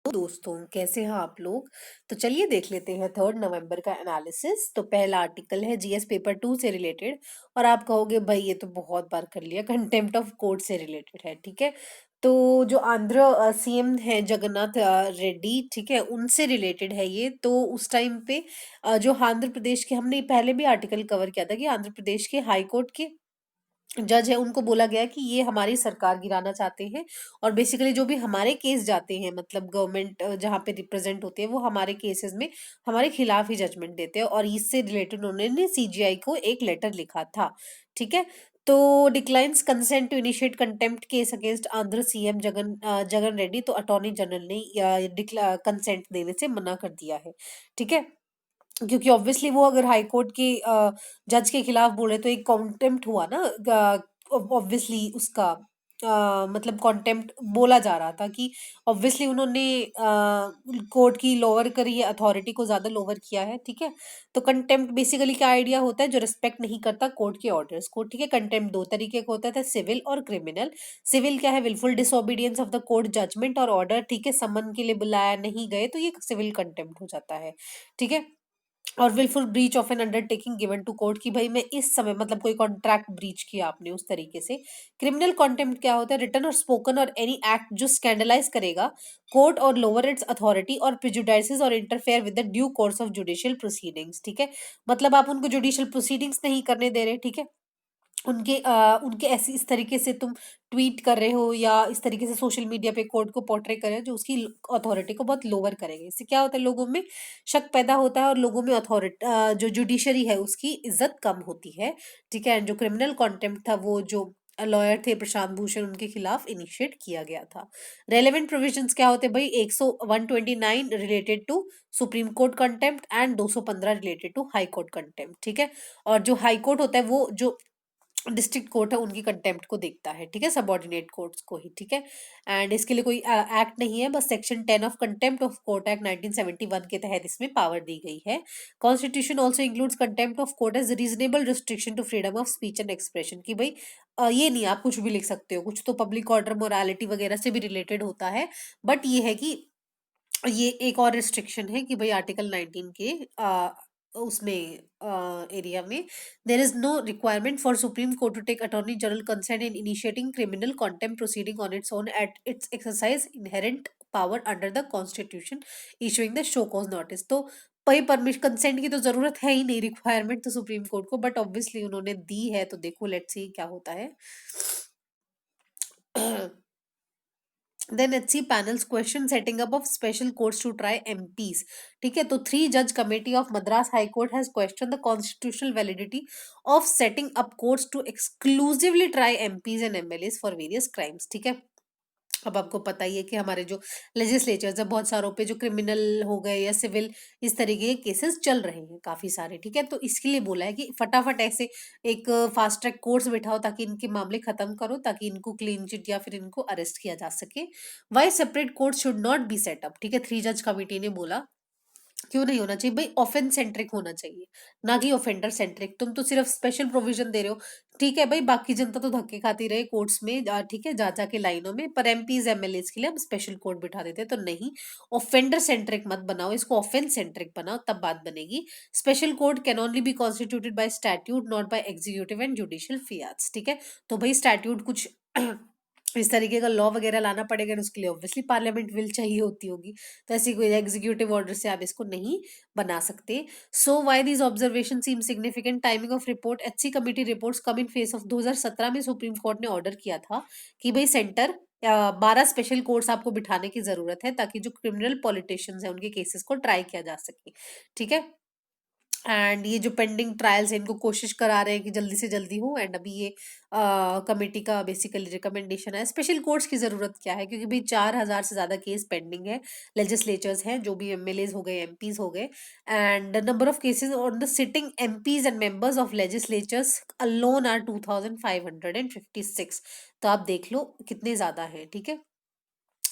तो दोस्तों कैसे हैं आप लोग। तो चलिए देख लेते हैं 3 नवंबर का एनालिसिस। तो पहला आर्टिकल है जीएस पेपर 2 से रिलेटेड। और आप कहोगे भाई ये तो बहुत बार कर लिया, कंटेम्प्ट ऑफ कोर्ट से रिलेटेड है। ठीक है, तो जो आंध्र सीएम है जगन्नाथ रेड्डी, ठीक है, उनसे रिलेटेड है ये। तो उस टाइम पे जो आंध्र प्रदेश के, हमने पहले भी आर्टिकल कवर किया था कि आंध्र प्रदेश के हाई कोर्ट के जज है, उनको बोला गया कि ये हमारी सरकार गिराना चाहते हैं। और बेसिकली जो भी हमारे केस जाते हैं, मतलब गवर्नमेंट जहाँ पे रिप्रेजेंट होते हैं, वो हमारे केसेस में हमारे खिलाफ ही जजमेंट देते हैं। और इससे रिलेटेड उन्होंने सीजीआई को एक लेटर लिखा था। ठीक है, तो declines consent to initiate contempt case against Andhra CM Jagan Reddy. तो अटॉर्नी जनरल ने कंसेंट देने से मना कर दिया है। ठीक है, क्योंकि ऑब्वियसली वो अगर हाई कोर्ट के जज के खिलाफ बोले तो एक कॉन्टेम्प्ट हुआ ना। ऑब्वियसली उसका मतलब कॉन्टेम्प्ट बोला जा रहा था कि ऑब्वियसली उन्होंने कोर्ट की लोअर करी है, अथॉरिटी को ज्यादा लोअर किया है। ठीक है, तो कंटेम्प्ट बेसिकली क्या आइडिया होता है, जो रिस्पेक्ट नहीं करता कोर्ट के ऑर्डर्स को। ठीक है, कंटेम्प्ट दो तरीके का होता था, सिविल और क्रिमिनल। सिविल क्या है, wilful disobedience of the court judgment और ऑर्डर। ठीक है, समन के लिए बुलाया नहीं गए तो ये सिविल कंटेम्प्ट हो जाता है। ठीक है, और wilful breach of an undertaking given to court, कि भाई मैं इस समय मतलब कोई कॉन्ट्रैक्ट ब्रीच किया आपने उस तरीके से। क्रिमिनल कॉन्टेम्प्ट क्या होता है, रिटन और स्पोकन और एनी एक्ट जो स्कैंडलाइज करेगा कोर्ट और लोअर इट्स अथॉरिटी और प्रिजुडाइसेस और interfere with the due course of judicial proceedings. ठीक है, मतलब आप उनको जुडिशियल प्रोसीडिंग्स नहीं करने दे रहे। ठीक है, उनके ऐसी इस तरीके से तुम ट्वीट कर रहे हो या इस तरीके से सोशल मीडिया पे कोर्ट को पोर्ट्रे कर रहे हो, जो उसकी अथॉरिटी को बहुत लोअर करेंगे। इससे क्या होता है, लोगों में शक पैदा होता है और लोगों में अथॉरिटी जो जुडिशरी है उसकी इज्जत कम होती है। ठीक है, एंड जो क्रिमिनल कॉन्टेम्प्ट था वो जो लॉयर थे प्रशांत भूषण, उनके खिलाफ इनिशिएट किया गया था। रेलेवेंट प्रोविजंस क्या होते हैं भाई, 129 related to supreme court contempt and 215 related to high court contempt. ठीक है, और जो हाई कोर्ट होता है वो जो डिस्ट्रिक्ट कोर्ट है उनकी कंटेम्प्ट को देखता है। ठीक है, सबऑर्डिनेट कोर्ट्स को ही। ठीक है, एंड इसके लिए कोई एक्ट नहीं है, बस section 10 of contempt of court act 1971 के तहत इसमें पावर दी गई है। Constitution also includes contempt of court as reasonable restriction to freedom of speech and expression, कि भाई ये नहीं आप कुछ भी लिख सकते हो, कुछ तो पब्लिक ऑर्डर मोरालिटी वगैरह से भी रिलेटेड होता है। बट ये है कि ये एक और रिस्ट्रिक्शन है कि भाई आर्टिकल 19 के उसमें एरिया में there is no requirement for supreme court to take attorney general concern in initiating criminal contempt proceeding on its own at its exercise inherent power under the constitution issuing the show cause notice. तो भाई permission consent की तो जरूरत है ही नहीं, requirement तो supreme court को, but obviously उन्होंने दी है। तो देखो लेट्स सी क्या होता है। Then HC panels question setting up of special courts to try MPs. ठीक है, तो 3 judge committee of Madras High Court has questioned the constitutional validity of setting up courts to exclusively try MPs and MLAs for various crimes. ठीक है, अब आपको पता ही है कि हमारे जो लेजिस्लेचर्स है बहुत सारों पे जो क्रिमिनल हो गए या सिविल इस तरीके के केसेस चल रहे हैं काफी सारे। ठीक है, तो इसके लिए बोला है कि फटाफट ऐसे एक फास्ट ट्रैक कोर्ट्स बिठाओ ताकि इनके मामले खत्म करो, ताकि इनको क्लीन चिट या फिर इनको अरेस्ट किया जा सके। Why separate court should not be set up. ठीक है, 3 जज कमिटी ने बोला क्यों नहीं होना चाहिए भाई, ऑफेंस सेंट्रिक होना चाहिए, ना कि ऑफेंडर सेंट्रिक। तुम तो सिर्फ स्पेशल प्रोविजन दे रहे हो। ठीक है भाई, बाकी जनता तो धक्के खाती रहे कोर्ट्स में ठीक है, जा जाके लाइनों में, पर एमपीज एमएलएस के लिए हम स्पेशल कोर्ट बिठा देते हैं। तो नहीं, ऑफेंडर सेंट्रिक मत बनाओ इसको, ऑफेंस सेंट्रिक बनाओ, तब बात बनेगी। Special court can only be constituted by statute not by executive and judicial fiats. ठीक है, तो भाई स्टैट्यूट कुछ इस तरीके का लॉ वगैरह लाना पड़ेगा, और उसके लिए ऑब्वियसली पार्लियामेंट विल चाहिए होती होगी। तो ऐसी कोई एग्जीक्यूटिव ऑर्डर से आप इसको नहीं बना सकते। So why these observation seem significant, timing of report, HC committee reports come in face of 2017 में सुप्रीम कोर्ट ने ऑर्डर किया था कि भाई सेंटर 12 स्पेशल कोर्ट्स आपको बिठाने की जरूरत है ताकि जो क्रिमिनल पॉलिटिशियंस हैं उनके केसेस को ट्राई किया जा सके। ठीक है, एंड ये जो पेंडिंग ट्रायल्स है इनको कोशिश करा रहे हैं कि जल्दी से जल्दी हो। एंड अभी ये कमेटी का बेसिकली रिकमेंडेशन है। स्पेशल कोर्ट्स की जरूरत क्या है, क्योंकि भाई 4,000 से ज्यादा केस पेंडिंग है, लेजिस्लेचर्स हैं जो भी एमएलएज हो गए, एमपीज हो गए, and number of cases on the sitting MPs and members of legislatures alone are 2556। तो आप देख लो कितने ज्यादा हैं। ठीक है,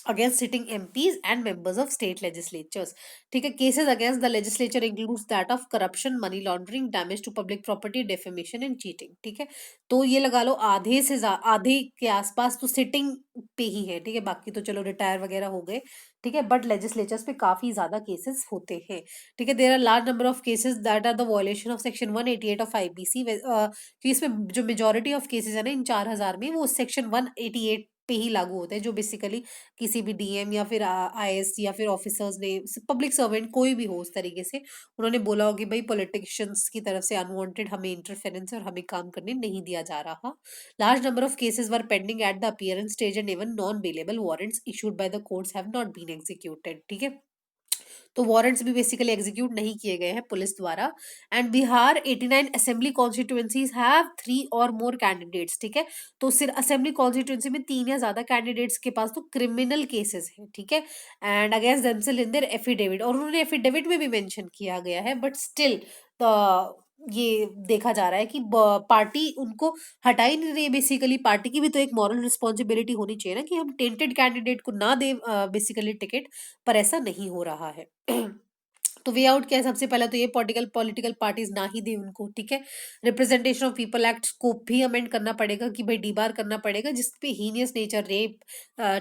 against sitting MPs and members of state legislatures. ठीक है, cases against the legislature includes that of corruption, money laundering, damage to public property, defamation and cheating. ठीक है, तो ये लगा लो आधे के आसपास तो सिटिंग पे ही है। ठीक है, बाकी तो चलो रिटायर वगैरह हो गए। ठीक है, बट लेजिस्लेचर्स पे काफी ज्यादा केसेस होते हैं। ठीक है, there are large number of cases that are the violation of section 188 of IPC. कि इसमें जो मेजोरिटी ऑफ केसेस है ना इन 4000 में, वो सेक्शन 188 पे ही लागू होते हैं, जो बेसिकली किसी भी डीएम या फिर आईएएस या फिर ऑफिसर्स ने, पब्लिक सर्वेंट कोई भी हो उस तरीके से, उन्होंने बोला हो कि भाई पॉलिटिशियंस की तरफ से अनवांटेड हमें इंटरफेरेंस और हमें काम करने नहीं दिया जा रहा। Large number of cases were pending at the appearance stage and even non bailable warrants issued by the courts have not been executed. ठीक है, तो वारंट्स भी बेसिकली एग्जीक्यूट नहीं किए गए हैं पुलिस द्वारा। And Bihar 89 assembly constituencies have 3 और मोर कैंडिडेट्स। ठीक है, तो सिर्फ असेंबली कॉन्स्टिट्यूएंसी में 3 या ज्यादा कैंडिडेट्स के पास तो क्रिमिनल केसेस हैं। ठीक है, and against themselves in their affidavit, और उन्होंने एफिडेविट में भी मेंशन किया गया है, बट स्टिल ये देखा जा रहा है कि पार्टी उनको हटा ही नहीं रही है। बेसिकली पार्टी की भी तो एक मॉरल रिस्पॉन्सिबिलिटी होनी चाहिए ना कि हम टेंटेड कैंडिडेट को ना दे बेसिकली टिकट, पर ऐसा नहीं हो रहा है। तो वे आउट क्या है? सबसे पहला तो ये पॉलिटिकल पॉलिटिकल पार्टीज ना ही दे उनको। ठीक है, रिप्रेजेंटेशन ऑफ पीपल एक्ट को भी अमेंड करना पड़ेगा कि भाई डीबार करना पड़ेगा जिसपे हीनियस नेचर, रेप,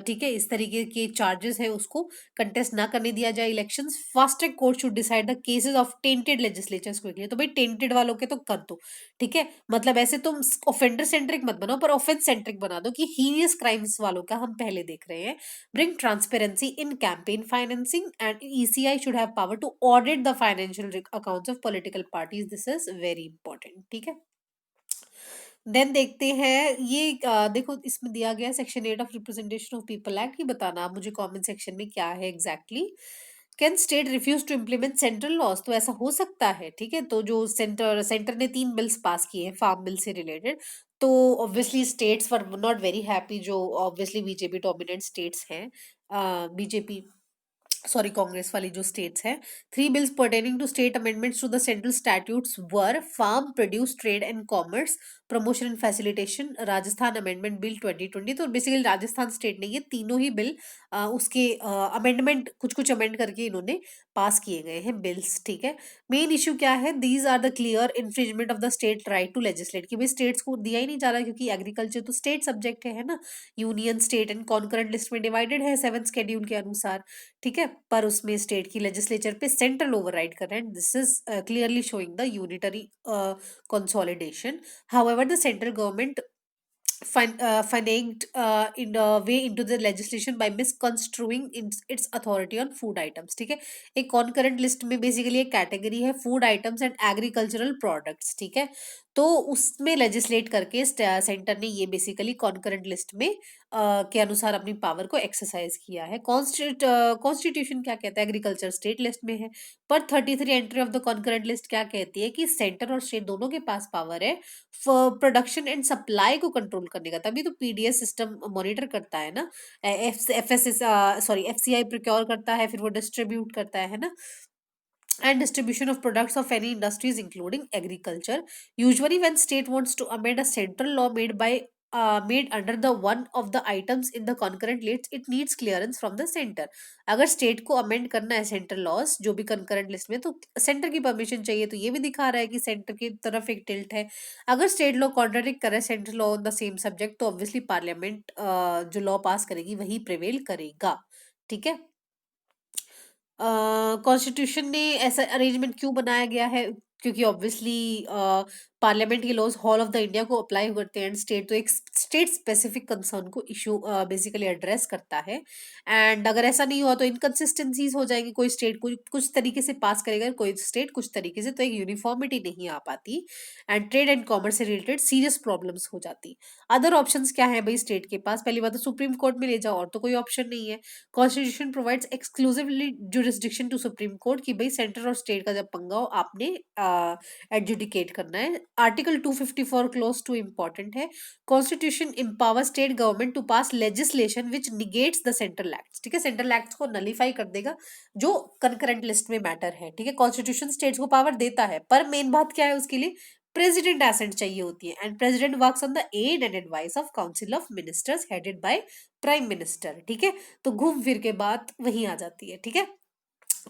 ठीक है, इस तरीके के चार्जेस है उसको कंटेस्ट ना करने दिया जाए elections. Fast track court should decide the cases of tainted legislatures quickly. तो भाई टेंटेड वालों के तो कर दो। ठीक है, मतलब ऐसे तुम ऑफेंडर सेंट्रिक मत बनाओ, पर ऑफेंस सेंट्रिक बना दो कि हीनियस क्राइम्स वालों का हम पहले देख रहे हैं। Bring transparency in campaign financing, and ECI should have power to audit the financial accounts of political parties. This is very important. ठीक है, देन देखते हैं ये देखो इसमें दिया गया section 8 of representation of people act. ये बताना आप मुझे कमेंट सेक्शन में क्या है exactly. Can state refuse to implement central laws? तो ऐसा हो सकता है। ठीक है, तो जो सेंटर ने 3 बिल्स पास किए हैं फार्म बिल से रिलेटेड, तो obviously states were not very happy, जो ऑब्वियसली बीजेपी डोमिनेंट स्टेट्स हैं, बीजेपी सॉरी कांग्रेस वाली जो स्टेट्स हैं। 3 bills pertaining to state amendments to the central statutes were farm produce trade and commerce, promotion and facilitation, Rajasthan amendment bill 2020। तो basically Rajasthan state ने ये तीनों ही bill उसके अमेंडमेंट कुछ कुछ अमेंड करके इन्होंने पास किए गए हैं बिल्स। ठीक है, मेन इशू क्या है? These are the clear infringement of the state right to legislate, कि भाई स्टेट्स को दिया ही नहीं जा रहा क्योंकि एग्रीकल्चर तो स्टेट सब्जेक्ट है ना, union state and concurrent list में डिवाइडेड है 7 शेड्यूल के अनुसार। ठीक है, पर उसमें स्टेट की लेजिस्लेचर पे सेंट्रल ओवरराइड कर रहे हैं। This is clearly showing the unitary consolidation. However, the central government financed in a way into the legislation by misconstruing its authority on food items। ठीक है, एक कॉन्करेंट लिस्ट में basically एक category है food items and agricultural products. ठीक है, तो उसमें लेजिस्लेट करके सेंटर ने ये बेसिकली कॉन्करेंट लिस्ट में के अनुसार अपनी पावर को एक्सरसाइज किया है। कॉन्स्टिट्यूशन क्या कहता है? एग्रीकल्चर स्टेट लिस्ट में है, पर 33 entry of the concurrent list क्या कहती है कि सेंटर और स्टेट दोनों के पास पावर है प्रोडक्शन एंड सप्लाई को कंट्रोल करने का। तभी तो पीडीएस सिस्टम मॉनिटर करता है ना, एफएसएस सॉरी एफसीआई प्रोक्योर करता है, फिर वो डिस्ट्रीब्यूट करता है ना, and distribution of products of any industries including agriculture. Usually when state wants to amend a central law made under the one of the items in the concurrent list, it needs clearance from the center. अगर state को amend करना है central loss जो भी concurrent list में, तो centre की permission चाहिए। तो ये भी दिखा रहा है कि सेंटर की तरफ एक टिल्ट है। अगर स्टेट लॉ कॉन्ट्राडिक्ट करे central law on the same subject, तो ऑब्वियसली पार्लियामेंट जो लॉ पास करेगी वही प्रिवेल करेगा। ठीक है, कॉन्स्टिट्यूशन ने ऐसा अरेंजमेंट क्यों बनाया गया है? क्योंकि ऑब्वियसली पार्लियामेंट के laws whole of the India को अप्लाई करते हैं, एंड स्टेट तो एक स्टेट स्पेसिफिक कंसर्न को इशू बेसिकली एड्रेस करता है। एंड अगर ऐसा नहीं हुआ तो इनकंसिस्टेंसीज हो जाएंगी, कोई स्टेट कुछ तरीके से पास करेगा, कोई स्टेट कुछ तरीके से, तो एक यूनिफॉर्मिटी नहीं आ पाती, एंड ट्रेड एंड कॉमर्स से रिलेटेड सीरियस प्रॉब्लम्स हो जाती। अदर ऑप्शंस क्या है भाई स्टेट के पास? पहली बात तो सुप्रीम कोर्ट में ले जाओ, और तो कोई ऑप्शन नहीं है। Constitution provides exclusively jurisdiction to supreme court कि भाई सेंटर और स्टेट का जब पंगा हो आपने एडजुडिकेट करना है। आर्टिकल 254 क्लोज 2 इंपॉर्टेंट है। Constitution empower state government to pass legislation which negates the central act. ठीक है, सेंट्रल एक्ट को नलीफाई कर देगा जो कंकरेंट लिस्ट में मैटर है। ठीक है, कॉन्स्टिट्यूशन स्टेट्स को पावर देता है, पर मेन बात क्या है उसके लिए? प्रेसिडेंट एसेंट चाहिए होती है, and president works on the aid and advice of council of ministers headed by prime minister, ठीक है। तो घूम फिर के बात वहीं आ जाती है, ठीक है।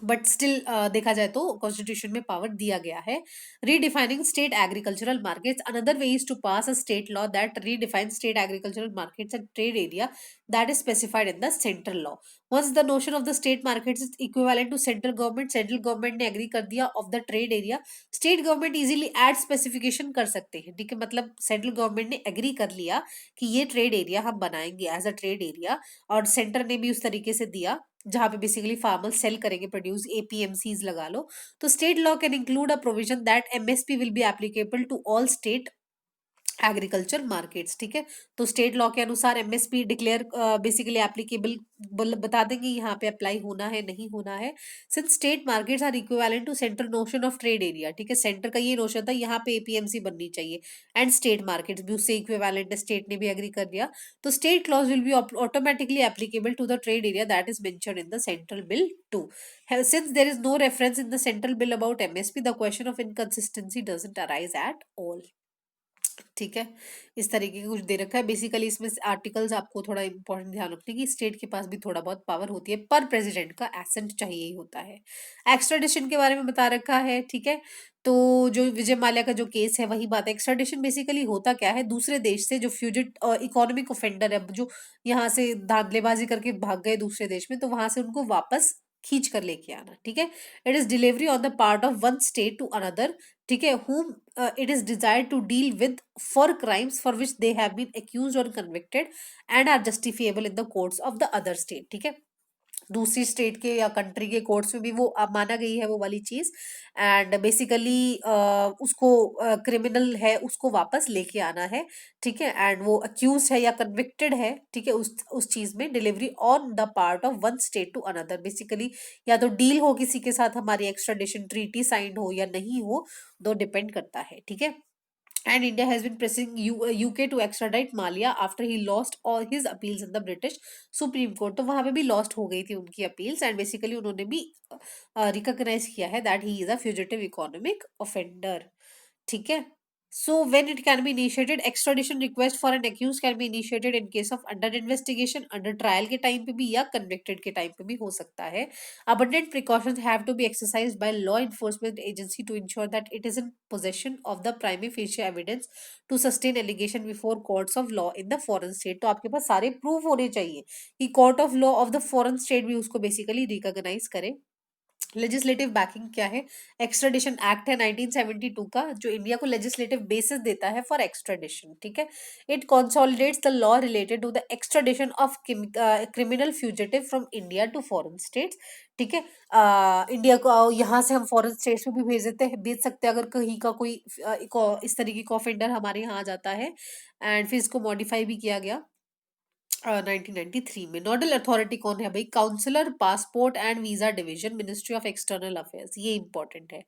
बट स्टिल देखा जाए तो कॉन्स्टिट्यूशन में पावर दिया गया है। Redefining state agricultural markets, another way is to pass a state law that redefine state agricultural markets and trade area that is specified in the central law. Once the notion of the state markets is equivalent to central government ने agree कर दिया of the trade area, state government easily add specification कर सकते हैं, ठीक है। मतलब central government ने एग्री कर लिया कि ये ट्रेड एरिया हम बनाएंगे एज अ ट्रेड एरिया, और सेंटर ने भी उस तरीके से दिया जहां पे बेसिकली फार्मर सेल करेंगे प्रोड्यूस, एपीएमसीज लगा लो। तो state law can include a provision that MSP will be applicable to all state agriculture markets, ठीक है। तो स्टेट लॉ के अनुसार एमएसपी डिक्लेयर बेसिकली एप्लीकेबल बता देंगे यहाँ पे अप्लाई होना है नहीं होना है। Since state markets are equivalent to central notion of trade area, ठीक है, सेंटर का ये नोशन था यहाँ पे एपीएमसी बननी चाहिए, एंड स्टेट मार्केट्स भी उससे इक्विवेलेंट है, स्टेट ने भी एग्री कर दिया। तो state clause will be automatically applicable to the trade area that is mentioned in the central bill too. Since there is no reference in the central bill about MSP, the question of inconsistency doesn't arise at all, ठीक है। इस तरीके का कुछ दे रखा है basically इसमें articles, आपको थोड़ा इंपॉर्टेंट ध्यान रखने की स्टेट के पास भी थोड़ा बहुत पावर होती है, पर प्रेसिडेंट का एसेंट चाहिए ही होता है। एक्स्ट्राडिशन के बारे में बता रखा है, ठीक है। तो जो विजय माल्या का जो केस है वही बात है। एक्स्ट्राडिशन बेसिकली होता क्या है, दूसरे देश से जो फ्यूजिट इकोनॉमिक ऑफेंडर है, जो यहाँ से धांधलेबाजी करके भाग गए दूसरे देश में, तो वहां से उनको वापस खींच कर लेके आना, ठीक है। It is delivery on the part of one state to another, ठीक है, whom it is desired to deal with for crimes for which they have been accused or convicted and are justifiable in the courts of the other state, ठीक है। दूसरी state के या country के courts में भी वो अब माना गई है वो वाली चीज, एंड बेसिकली उसको क्रिमिनल है उसको वापस लेके आना है, ठीक है। एंड वो अक्यूज है या कन्विक्टेड है, ठीक है, उस चीज में delivery on the part of one state to another, basically या तो डील हो किसी के साथ हमारी, एक्स्ट्राडिशन ट्रीटी साइंड हो या नहीं हो, दो डिपेंड करता है, ठीक है। And India has been pressing UK to extradite Malia after he lost all his appeals in the British Supreme Court. तो वहां पे भी lost हो गई थी उनकी appeals, and basically उन्होंने भी recognize किया है that he is a fugitive economic offender, ठीक है। So when it can be initiated, extradition request for an accused can be initiated in case of under investigation, under trial के time पे भी या convicted के time पे भी हो सकता है। Abundant precautions have to be exercised by law enforcement agency to ensure that it is in possession of the prima facie evidence to sustain allegation before courts of law in the foreign state। तो आपके पास सारे proof होने चाहिए कि court of law of the foreign state भी उसको basically recognize करे। Legislative banking क्या है, एक्स्ट्राडिशन एक्ट है 1972 का, जो इंडिया को लेजिस्लेटिव बेसिस देता है फॉर एक्स्ट्राडिशन, ठीक है। It consolidates the law related to the extradition of criminal fugitive from India to foreign states, ठीक है। इंडिया को यहाँ से हम फॉरेन स्टेट्स में भी भेज सकते हैं अगर कहीं का कोई इस तरीके का ऑफेंडर हमारे यहाँ आ जाता है, एंड फिर इसको मॉडिफाई भी किया गया 1993 में। नोडल अथॉरिटी कौन है भाई, consular passport and visa division, ministry of external affairs, ये इंपॉर्टेंट है,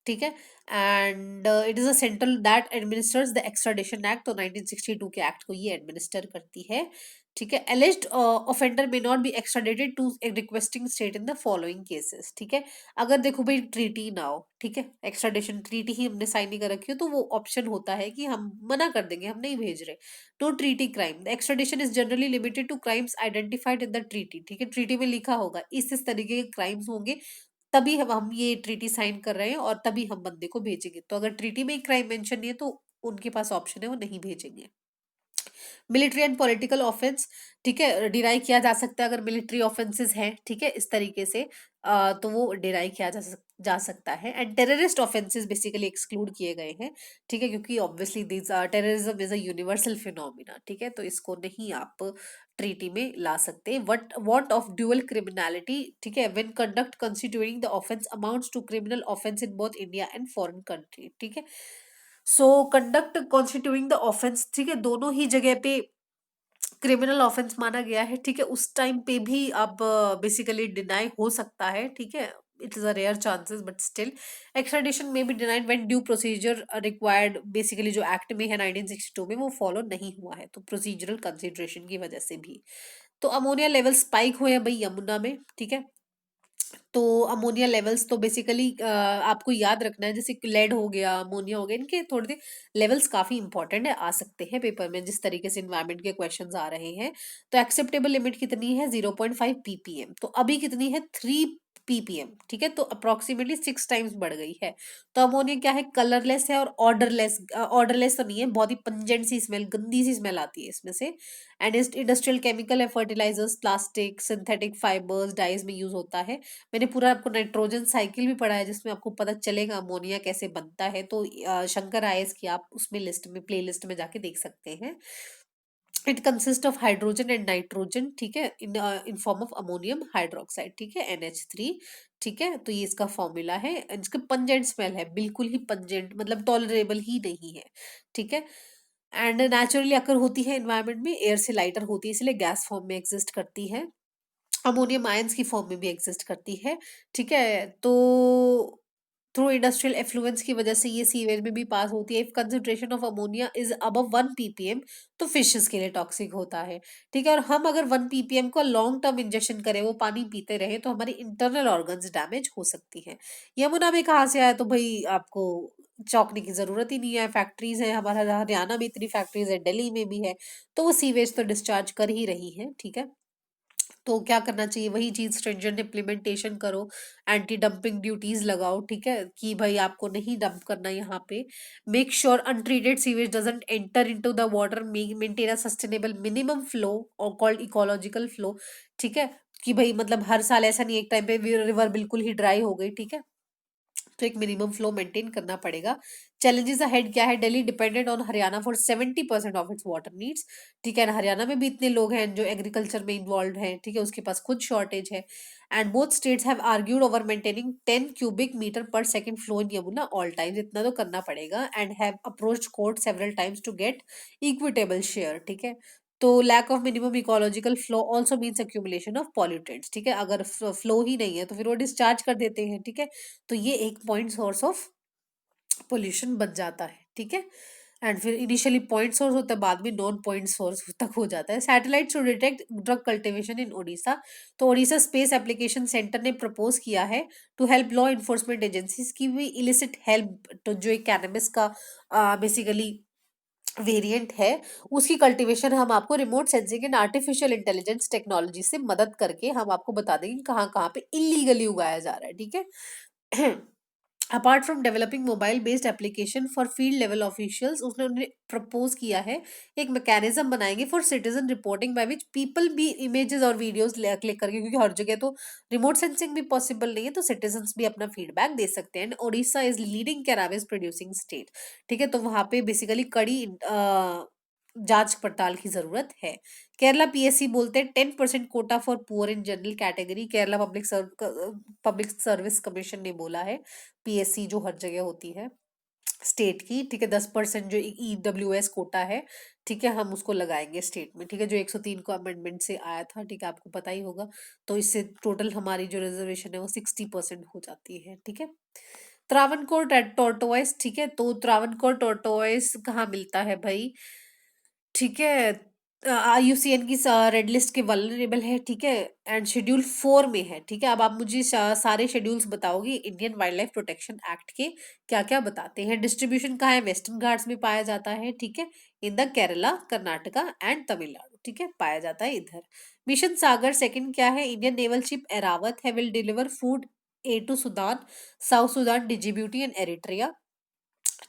ठीक है। And it is a central that administers the extradition act, तो 1962 के एक्ट को ये एडमिनिस्टर करती है, ठीक है। Alleged offender may not be extradited to requesting state in the following cases, ठीक है। अगर देखो भाई ट्रीटी ना हो, ठीक है, एक्स्ट्राडिशन ट्रीटी ही हमने साइन नहीं कर रखी हो, तो वो ऑप्शन होता है कि हम मना कर देंगे, हम नहीं भेज रहे। To treaty crime, the extradition is generally limited to crimes identified in the treaty, ठीक है, ट्रीटी में लिखा होगा इस तरीके के क्राइम्स होंगे तभी हम ये ट्रीटी साइन कर रहे हैं और तभी हम बंदे को भेजेंगे। तो अगर ट्रीटी में ही क्राइम मेंशन नहीं है तो उनके पास ऑप्शन है वो नहीं भेजेंगे। मिलिट्री एंड पॉलिटिकल ऑफेंस, ठीक है, डिराई किया जा सकता है अगर मिलिट्री ऑफेंसेस हैं, ठीक है, इस तरीके से तो वो डिराई किया जा सकता है। And terrorist offences basically exclude किए गए हैं, ठीक है, क्योंकि obviously this terrorism is a universal phenomena, ठीक है, तो इसको नहीं आप ट्रीटी में ला सकते। What want of dual criminality, ठीक है, when conduct constituting the offence amounts to criminal offence in both India and foreign country, ठीक है। So conduct constituting the offence, ठीक है, दोनों ही जगह पे क्रिमिनल ऑफेंस माना गया है, ठीक है, उस टाइम पे भी अब बेसिकली डिनाई हो सकता है, ठीक है। It is a rare chances but still extradition में भी denied when due procedure required, basically जो एक्ट में है 1962 में वो फॉलो नहीं हुआ है, तो प्रोसीजरल कंसिडरेशन की वजह से भी। तो अमोनिया लेवल स्पाइक हुए हैं भाई यमुना में, ठीक है। तो अमोनिया लेवल्स तो बेसिकली आपको याद रखना है, जैसे लेड हो गया, अमोनिया हो गया, इनके थोड़े लेवल्स काफी इंपॉर्टेंट है, आ सकते हैं पेपर में जिस तरीके से इन्वायरमेंट के क्वेश्चंस आ रहे हैं। तो एक्सेप्टेबल लिमिट कितनी है? 0.5 ppm। तो अभी कितनी है? 3 ppm। ठीक है, तो अप्रोक्सीमेटली 6 टाइम्स बढ़ गई है। तो अमोनिया क्या है? कलरलेस है और ऑर्डरलेस। ऑर्डरलेस तो नहीं है, बहुत ही पंजेंट सी स्मेल, गंदी सी स्मेल आती है इसमें से। एंड इंडस्ट्रियल केमिकल है, fertilisers, plastic, synthetic fibres, dyes में यूज होता है। मैंने पूरा आपको नाइट्रोजन साइकिल भी पढ़ा है, जिसमें आपको पता चलेगा अमोनिया कैसे बनता है। तो शंकर आईएएस की आप उसमें लिस्ट में, प्ले लिस्ट में जाके देख सकते हैं। It consist of hydrogen and nitrogen, ठीक है, in form of ammonium hydroxide, ठीक है, NH3। ठीक है, तो ये इसका फॉर्मूला है। इसका पंजेंट स्मेल है, बिल्कुल ही पंजेंट, मतलब टॉलरेबल ही नहीं है। ठीक है, एंड नेचुरली अगर होती है एनवायरनमेंट में, एयर से लाइटर होती है, इसलिए गैस फॉर्म में एग्जिस्ट करती है। अमोनियम आयंस की फॉर्म में भी एग्जिस्ट करती है। ठीक है, तो थ्रू इंडस्ट्रियल एफ्लुएंस की वजह से ये सीवेज में भी पास होती है। If concentration of ammonia is above 1 ppm, तो फिशेस के लिए टॉक्सिक होता है। ठीक है, और हम अगर 1 ppm को लॉन्ग टर्म इंजेक्शन करें, वो पानी पीते रहे, तो हमारी इंटरनल ऑर्गन्स डैमेज हो सकती है। यमुना में कहाँ से आया? तो भाई आपको चौंकने की जरूरत ही नहीं है, फैक्ट्रीज है, हमारा हरियाणा में इतनी फैक्ट्रीज है, दिल्ली में भी है, तो वो सीवेज तो डिस्चार्ज कर ही रही है। ठीक है, तो क्या करना चाहिए? वही चीज, स्ट्रिंजेंट इम्प्लीमेंटेशन करो, एंटी डंपिंग ड्यूटीज लगाओ। ठीक है, कि भाई आपको नहीं डंप करना यहाँ पे। Make sure untreated sewage doesn't enter into the water, maintain a sustainable minimum flow, और कॉल्ड इकोलॉजिकल फ्लो। ठीक है, कि भाई मतलब हर साल ऐसा नहीं, एक टाइम पे रिवर बिल्कुल ही ड्राई हो गई। ठीक है, तो एक मिनिमम फ्लो मेंटेन करना पड़ेगा। चैलेंजेस अहेड क्या है? Delhi dependent on Haryana for 70% of its water needs. ठीक है ना, हरियाणा में भी इतने लोग हैं जो एग्रीकल्चर में इन्वॉल्व हैं। ठीक है, उसके पास खुद शॉर्टेज है। And both states have argued over maintaining 10 cubic metre per second flow in Yamuna all times, इतना तो करना पड़ेगा। And have approached court several times to get equitable share. ठीक है, तो lack of minimum ecological flow also means accumulation of pollutants. ठीक है, अगर फ्लो ही नहीं है तो फिर वो डिस्चार्ज कर देते हैं। ठीक है, तो ये एक पॉइंट सोर्स ऑफ पोल्यूशन बन जाता है। ठीक है, एंड फिर इनिशियली पॉइंट सोर्स होता है, बाद में नॉन पॉइंट सोर्स तक हो जाता है। Satellite to detect drug cultivation in Odisha. तो ओडिशा स्पेस एप्लीकेशन सेंटर ने प्रपोज किया है to help law enforcement agencies की भी इलिसिट हेल्प, तो जो एक कैनबिस का बेसिकली वेरिएंट है, उसकी कल्टीवेशन हम आपको remote sensing and artificial intelligence technology से मदद करके हम आपको बता देंगे कहाँ कहाँ पे इलीगली उगाया जा रहा है। ठीक है, apart from developing mobile based application for field level officials, उसने प्रपोज किया है एक मैकेनिज्म बनाएंगे for citizen reporting, by which people भी इमेजेस और वीडियोस क्लिक करके, क्योंकि हर जगह तो रिमोट सेंसिंग भी पॉसिबल नहीं है, तो सिटीजन्स भी अपना फीडबैक दे सकते हैं। ओडिशा इज लीडिंग कैराविस प्रोड्यूसिंग स्टेट। ठीक है, तो वहां पे बेसिकली कड़ी जांच पड़ताल की जरूरत है। केरला पीएससी बोलते हैं 10% Kota for poor in general category. Kerala public service commission ने बोला है, पीएससी जो हर जगह होती है स्टेट की। ठीक है, 10% जो ईडब्ल्यूएस कोटा है, ठीक है, हम उसको लगाएंगे स्टेट में। ठीक है, जो 103 को अमेंडमेंट से आया था, ठीक है, आपको पता ही होगा। तो इससे टोटल हमारी जो रिजर्वेशन है वो 60% हो जाती है। ठीक है, त्रावणकोर टोरटोइस। ठीक है, तो त्रावणकोर टोरटोइस कहाँ मिलता है भाई? ठीक है, IUCN की रेड लिस्ट के वल्नरेबल है। ठीक है, एंड शेड्यूल 4 में है। ठीक है, अब आप मुझे सारे शेड्यूल्स बताओगे Indian wild life protection act के, क्या क्या बताते हैं। डिस्ट्रीब्यूशन कहाँ है? वेस्टर्न घाट्स में पाया जाता है। ठीक है, in the Kerala, Karnataka and Tamil Nadu. ठीक है, पाया जाता है इधर। मिशन सागर सेकंड क्या है? इंडियन नेवल शिप एरावत है will deliver food aid to Sudan, South Sudan, Djibouti and Eritrea.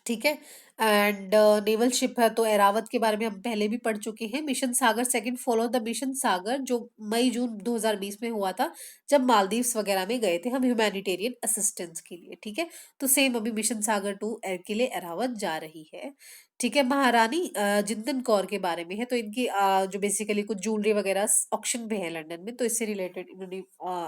ठीक है, एंड नेवल शिप है, तो एरावत के बारे में हम पहले भी पढ़ चुके हैं। Mission Sagar second follow the mission Sagar, जो मई जून 2020 में हुआ था, जब मालदीव्स वगैरह में गए थे हम ह्यूमैनिटेरियन असिस्टेंस के लिए। ठीक है, तो सेम अभी मिशन सागर 2 के लिए एरावत जा रही है। ठीक है, महारानी जिंदन कौर के बारे में है, तो इनकी जो बेसिकली कुछ ज्वेलरी वगैरह ऑक्शन पे है लंदन में, तो इससे रिलेटेड इन्होंने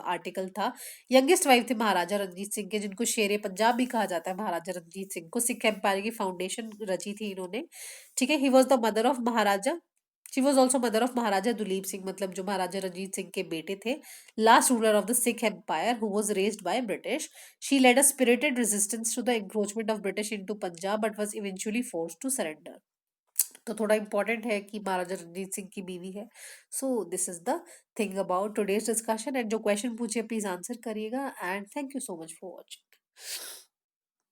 आर्टिकल था। यंगेस्ट वाइफ थे महाराजा रंजीत सिंह के, जिनको शेर पंजाब भी कहा जाता है। महाराजा रंजीत सिंह को सिख एम्पायर की फाउंडेशन रची थी इन्होंने। ठीक है, he was the mother of Maharaja, she was also mother of Maharaja Duleep Singh, मतलब जो महाराजा रंजीत सिंह के बेटे थे, last ruler of the Sikh empire who was raised by British. She led a spirited resistance to the encroachment of British into Punjab, but was eventually forced to surrender. तो थोड़ा important है कि महाराजा रणजीत सिंह की बीवी है। So this is the thing about today's discussion, and जो question पूछे please answer करिएगा, and thank you so much for watching.